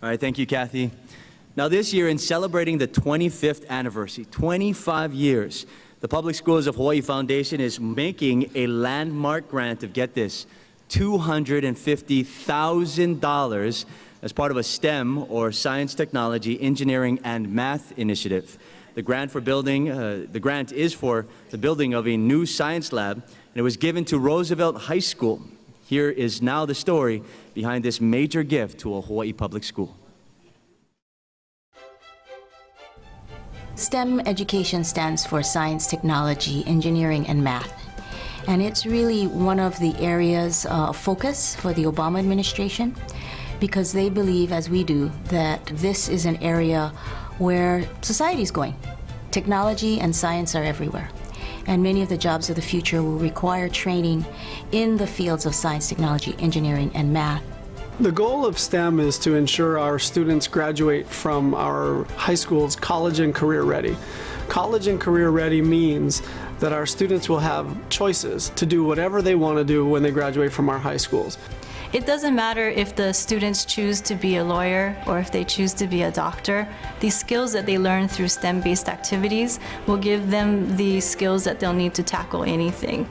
All right, thank you, Kathy. Now this year, in celebrating the 25th anniversary, 25 years, the Public Schools of Hawaii Foundation is making a landmark grant of, get this, $250,000 as part of a STEM, or Science, Technology, Engineering, and Math initiative. The grant is for the building of a new science lab, and it was given to Roosevelt High School. Here is now the story behind this major gift to a Hawaii public school. STEM education stands for Science, Technology, Engineering, and Math. And it's really one of the areas of focus for the Obama administration, because they believe, as we do, that this is an area where society is going. Technology and science are everywhere. And many of the jobs of the future will require training in the fields of science, technology, engineering, and math. The goal of STEM is to ensure our students graduate from our high schools college and career ready. College and career ready means that our students will have choices to do whatever they want to do when they graduate from our high schools. It doesn't matter if the students choose to be a lawyer or if they choose to be a doctor. These skills that they learn through STEM-based activities will give them the skills that they'll need to tackle anything.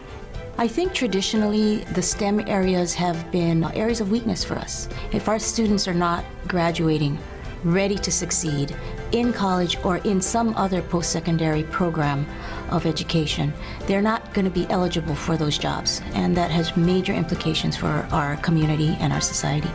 I think traditionally the STEM areas have been areas of weakness for us. If our students are not graduating ready to succeed in college or in some other post-secondary program of education, they're not going to be eligible for those jobs, and that has major implications for our community and our society.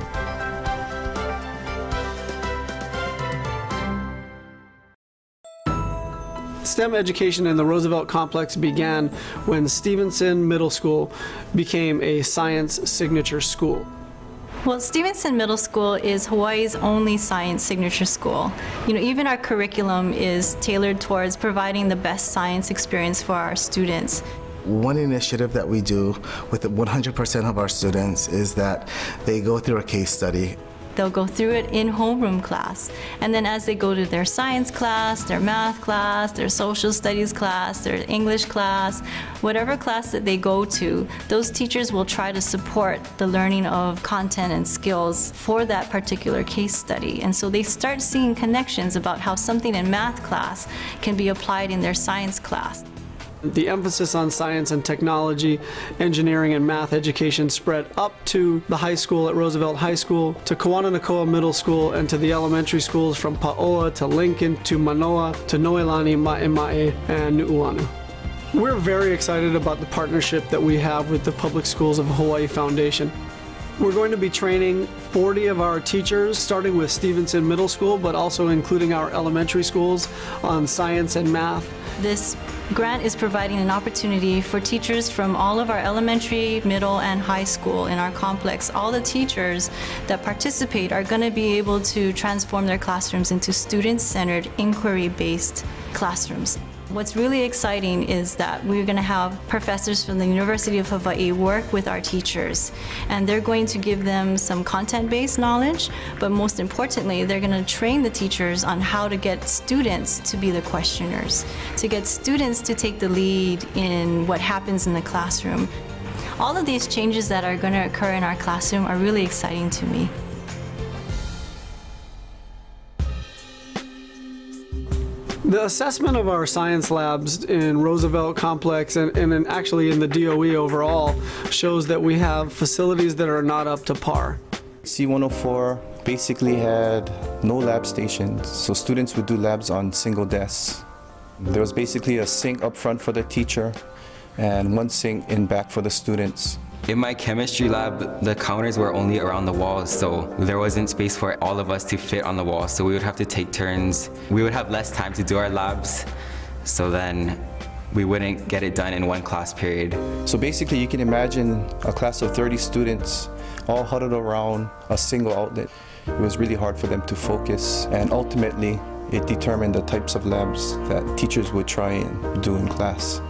STEM education in the Roosevelt complex began when Stevenson Middle School became a science signature school. Well, Stevenson Middle School is Hawaii's only science signature school. Even our curriculum is tailored towards providing the best science experience for our students. One initiative that we do with 100% of our students is that they go through a case study. They'll go through it in homeroom class, and then as they go to their science class, their math class, their social studies class, their English class, whatever class that they go to, those teachers will try to support the learning of content and skills for that particular case study. And so they start seeing connections about how something in math class can be applied in their science class. The emphasis on science and technology, engineering, and math education spread up to the high school at Roosevelt High School, to Kawananakoa Middle School, and to the elementary schools from Paoa to Lincoln to Manoa to Noelani, Ma'ema'e, and Nu'uanu. We're very excited about the partnership that we have with the Public Schools of Hawaii Foundation. We're going to be training 40 of our teachers, starting with Stevenson Middle School, but also including our elementary schools, on science and math. This grant is providing an opportunity for teachers from all of our elementary, middle, and high school in our complex. All the teachers that participate are going to be able to transform their classrooms into student-centered, inquiry-based classrooms. What's really exciting is that we're going to have professors from the University of Hawaii work with our teachers, and they're going to give them some content-based knowledge, but most importantly, they're going to train the teachers on how to get students to be the questioners, to get students to take the lead in what happens in the classroom. All of these changes that are going to occur in our classroom are really exciting to me. The assessment of our science labs in Roosevelt Complex and actually in the DOE overall shows that we have facilities that are not up to par. C104 basically had no lab stations, so students would do labs on single desks. There was basically a sink up front for the teacher and one sink in back for the students. In my chemistry lab, the counters were only around the walls, so there wasn't space for all of us to fit on the wall, so we would have to take turns. We would have less time to do our labs, so then we wouldn't get it done in one class period. So basically you can imagine a class of 30 students all huddled around a single outlet. It was really hard for them to focus, and ultimately it determined the types of labs that teachers would try and do in class.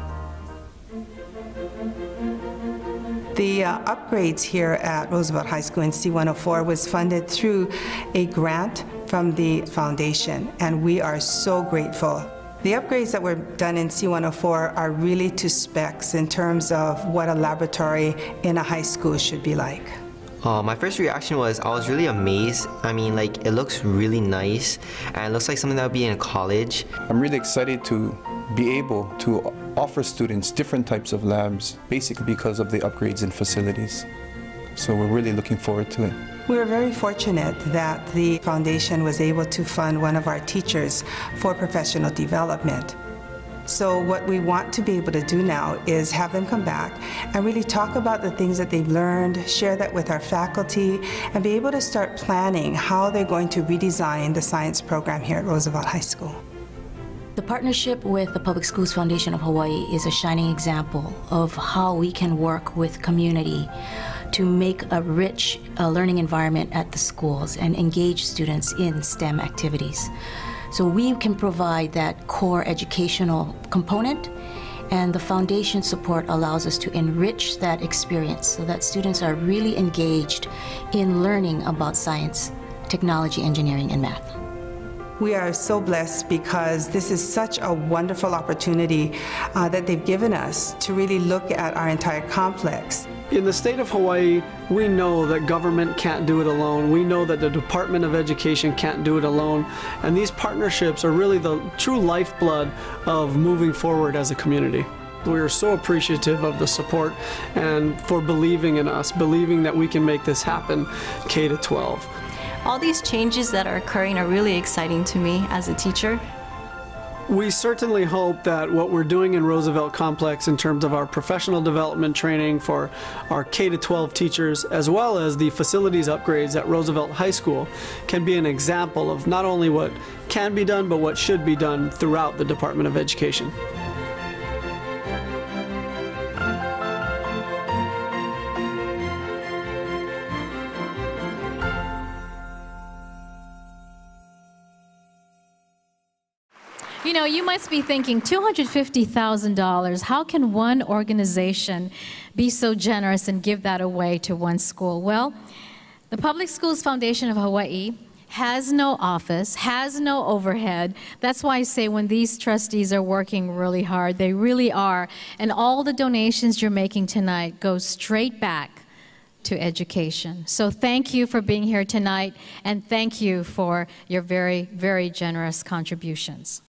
The upgrades here at Roosevelt High School in C104 was funded through a grant from the foundation, and we are so grateful. The upgrades that were done in C104 are really to specs in terms of what a laboratory in a high school should be like. My first reaction was I was really amazed. I mean, like, it looks really nice and it looks like something that would be in college. I'm really excited to be able to offer students different types of labs, basically because of the upgrades in facilities. So we're really looking forward to it. We were very fortunate that the foundation was able to fund one of our teachers for professional development. So what we want to be able to do now is have them come back and really talk about the things that they've learned, share that with our faculty, and be able to start planning how they're going to redesign the science program here at Roosevelt High School. The partnership with the Public Schools Foundation of Hawaii is a shining example of how we can work with community to make a rich learning environment at the schools and engage students in STEM activities. So we can provide that core educational component, and the foundation support allows us to enrich that experience so that students are really engaged in learning about science, technology, engineering, and math. We are so blessed because this is such a wonderful opportunity that they've given us to really look at our entire complex. In the state of Hawaii, we know that government can't do it alone. We know that the Department of Education can't do it alone. And these partnerships are really the true lifeblood of moving forward as a community. We are so appreciative of the support and for believing in us, believing that we can make this happen K to 12. All these changes that are occurring are really exciting to me as a teacher. We certainly hope that what we're doing in Roosevelt Complex in terms of our professional development training for our K to 12 teachers, as well as the facilities upgrades at Roosevelt High School, can be an example of not only what can be done, but what should be done throughout the Department of Education. You know, you must be thinking, $250,000, how can one organization be so generous and give that away to one school? Well, the Public Schools Foundation of Hawaii has no office, has no overhead. That's why I say when these trustees are working really hard, they really are. And all the donations you're making tonight go straight back to education. So thank you for being here tonight, and thank you for your very, very generous contributions.